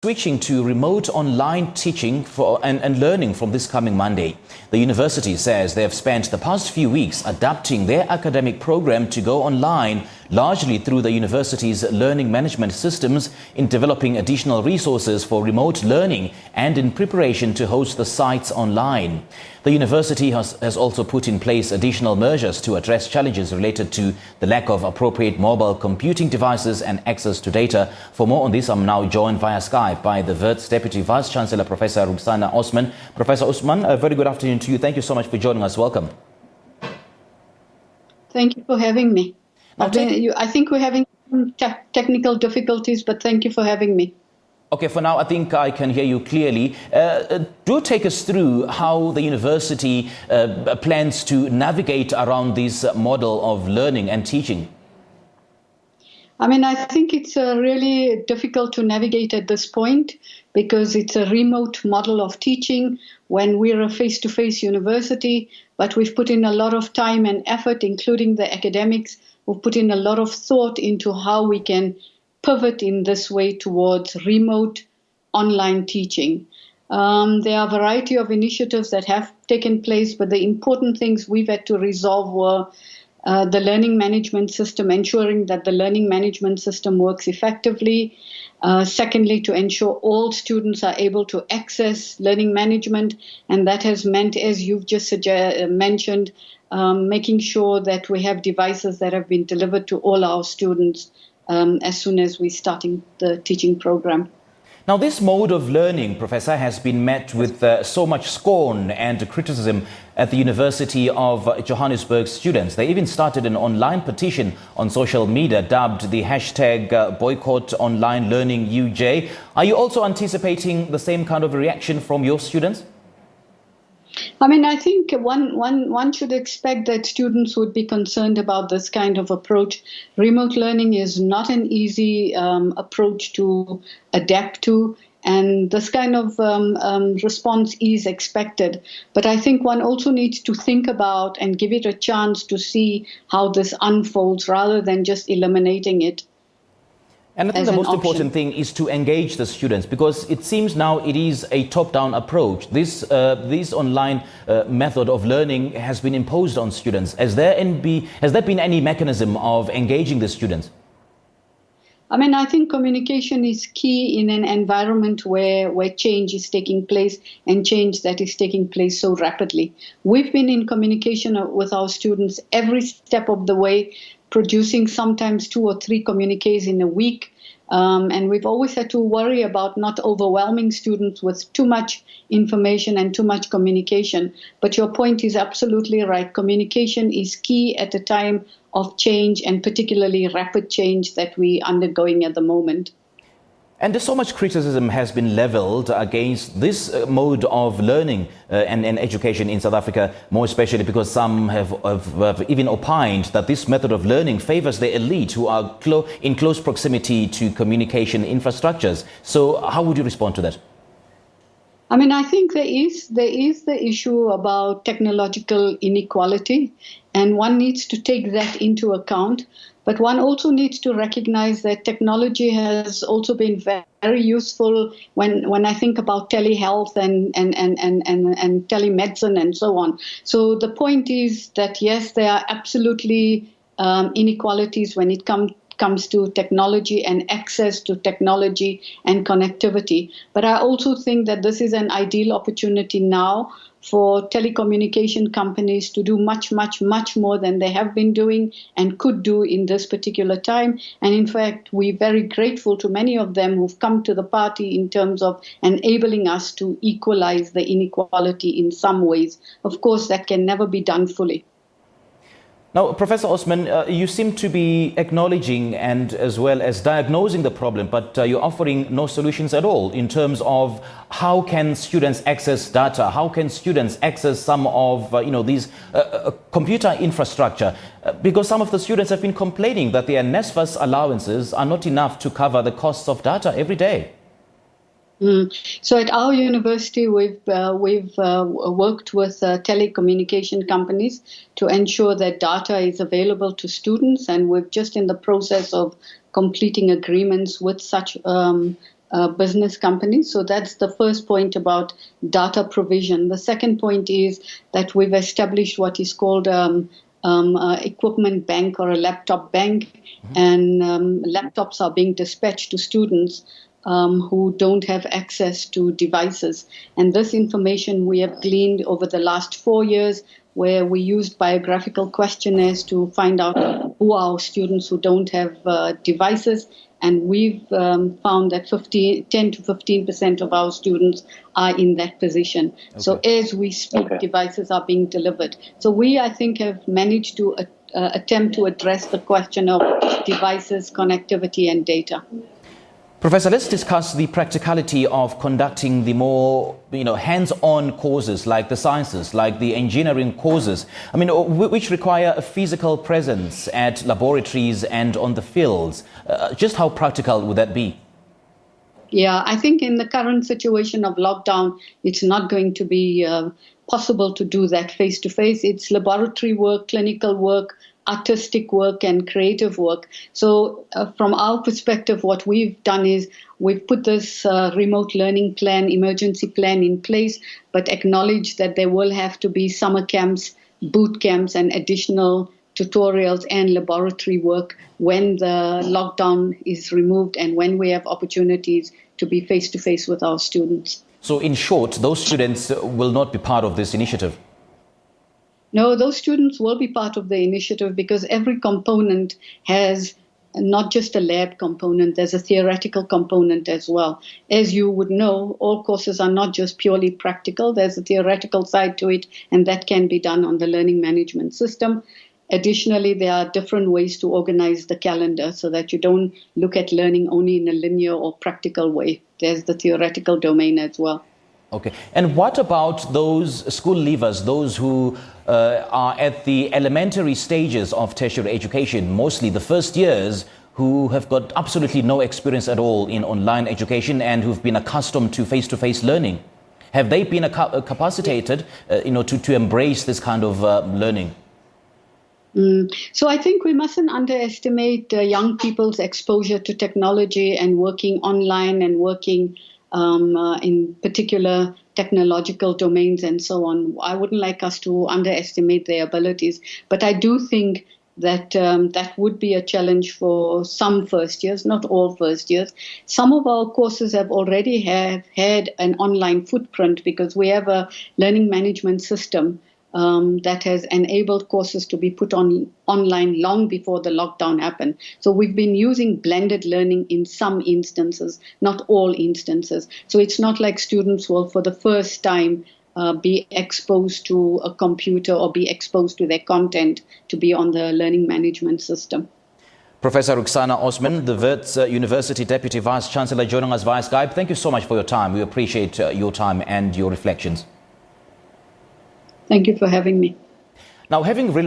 Switching to remote online teaching and learning from this coming Monday. The university says they have spent the past few weeks adapting their academic program to go online, largely through the university's learning management systems, in developing additional resources for remote learning and in preparation to host the sites online. The university has also put in place additional measures to address challenges related to the lack of appropriate mobile computing devices and access to data. For more on this, I'm now joined via Skype by the WITS Deputy Vice-Chancellor, Professor Ruksana Osman. Professor Osman, a very good afternoon to you. Thank you so much for joining us. Welcome. Thank you for having me. I think we're having some technical difficulties, but thank you for having me. Okay, for now, I think I can hear you clearly. Do take us through how the university plans to navigate around this model of learning and teaching. I think it's really difficult to navigate at this point because it's a remote model of teaching when we're a face-to-face university, but we've put in a lot of time and effort, including the academics, who've put in a lot of thought into how we can pivot in this way towards remote online teaching. There are a variety of initiatives that have taken place, but the important things we've had to resolve were the learning management system, ensuring that the learning management system works effectively. Secondly, to ensure all students are able to access learning management. And that has meant, as you've just mentioned, making sure that we have devices that have been delivered to all our students as soon as we're starting the teaching program. Now, this mode of learning, Professor, has been met with so much scorn and criticism at the University of Johannesburg students. They even started an online petition on social media dubbed the hashtag boycott online learning UJ. Are you also anticipating the same kind of reaction from your students? I think one should expect that students would be concerned about this kind of approach. Remote learning is not an easy approach to adapt to, and this kind of response is expected. But I think one also needs to think about and give it a chance to see how this unfolds rather than just eliminating it. And I think the most important thing is to engage the students, because it seems now it is a top-down approach. This online method of learning has been imposed on students. Has there been any mechanism of engaging the students? I think communication is key in an environment where change is taking place, and change that is taking place so rapidly. We've been in communication with our students every step of the way, producing sometimes 2 or 3 communiques in a week. And we've always had to worry about not overwhelming students with too much information and too much communication. But your point is absolutely right. Communication is key at a time of change, and particularly rapid change that we're undergoing at the moment. And so much criticism has been leveled against this mode of learning and education in South Africa, more especially because some have even opined that this method of learning favors the elite who are in close proximity to communication infrastructures. So how would you respond to that? I think there is the issue about technological inequality, and one needs to take that into account. But one also needs to recognize that technology has also been very useful when I think about telehealth and telemedicine and so on. So the point is that, yes, there are absolutely inequalities when it comes to technology and access to technology and connectivity. But I also think that this is an ideal opportunity now for telecommunication companies to do much, much, much more than they have been doing and could do in this particular time. And in fact, we're very grateful to many of them who've come to the party in terms of enabling us to equalize the inequality in some ways. Of course, that can never be done fully. Now, Professor Osman, you seem to be acknowledging and as well as diagnosing the problem, but you're offering no solutions at all in terms of how can students access data? How can students access some of these computer infrastructure? Because some of the students have been complaining that their NSFAS allowances are not enough to cover the costs of data every day. So at our university, we've worked with telecommunication companies to ensure that data is available to students, and we're just in the process of completing agreements with such business companies. So that's the first point about data provision. The second point is that we've established what is called equipment bank or a laptop bank, and laptops are being dispatched to students who don't have access to devices. And this information we have gleaned over the last 4 years, where we used biographical questionnaires to find out who are students who don't have devices. And we've found that 10 to 15% of our students are in that position. Okay. So as we speak, devices are being delivered. So we, I think, have managed to attempt to address the question of devices, connectivity, and data. Professor, let's discuss the practicality of conducting the more, hands-on courses like the sciences, like the engineering courses, which require a physical presence at laboratories and on the fields. Just how practical would that be? Yeah, I think in the current situation of lockdown, it's not going to be possible to do that face-to-face. It's laboratory work, clinical work, artistic work and creative work. So from our perspective, what we've done is we've put this remote learning plan, emergency plan in place, but acknowledge that there will have to be summer camps, boot camps, and additional tutorials and laboratory work when the lockdown is removed and when we have opportunities to be face-to-face with our students. So in short, those students will not be part of this initiative? No, those students will be part of the initiative because every component has not just a lab component, there's a theoretical component as well. As you would know, all courses are not just purely practical, there's a theoretical side to it, and that can be done on the learning management system. Additionally, there are different ways to organize the calendar so that you don't look at learning only in a linear or practical way. There's the theoretical domain as well. Okay. And what about those school leavers, those who are at the elementary stages of tertiary education, mostly the first years, who have got absolutely no experience at all in online education and who've been accustomed to face-to-face learning? Have they been capacitated, to embrace this kind of learning? So I think we mustn't underestimate young people's exposure to technology and working online and working in particular technological domains and so on. I wouldn't like us to underestimate their abilities, but I do think that that would be a challenge for some first years, not all first years. Some of our courses have already had an online footprint because we have a learning management system that has enabled courses to be put on online long before the lockdown happened. So we've been using blended learning in some instances, not all instances. So it's not like students will, for the first time, be exposed to a computer or be exposed to their content to be on the learning management system. Professor Ruksana Osman, the WITS University Deputy Vice-Chancellor, joining us via Skype. Thank you so much for your time. We appreciate your time and your reflections. Thank you for having me. Now, having